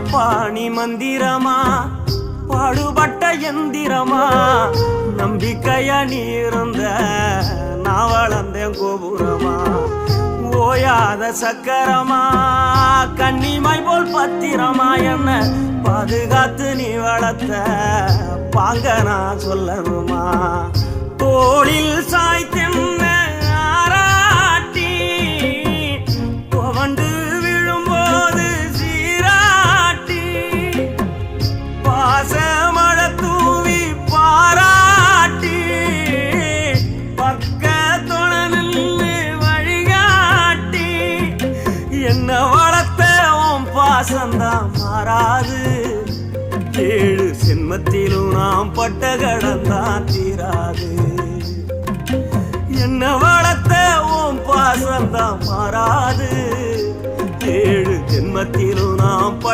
பாணி மந்திரமா பாடுபட்ட எந்திரமா நம்பிக்கையா நீ இருந்த நான் வளர்ந்தேன் கோபுரமா ஓயாத சக்கரமா கன்னிமாய் போல் பத்திரமா என்ன பாதுகாத்து நீ வளர்த்த பாங்க நான் சொல்லணுமா தோளில் சாய்த்தென்ன ஆராட்டி துவண்டு விழும்போது சீராட்டி பாசமழை தூவி பாராட்டி பக்கத்தோட நின்று வழிகாட்டி என்ன வளர்த்த உன் பாசந்தான் மாறாது ஏழு சென்மத்திலும் நாம் பட்ட கடந்தான் தீராது என்ன வளர்த்த உன் பாசந்தான் மாறாது ஏழு ஜென்மத்திலும் நாம்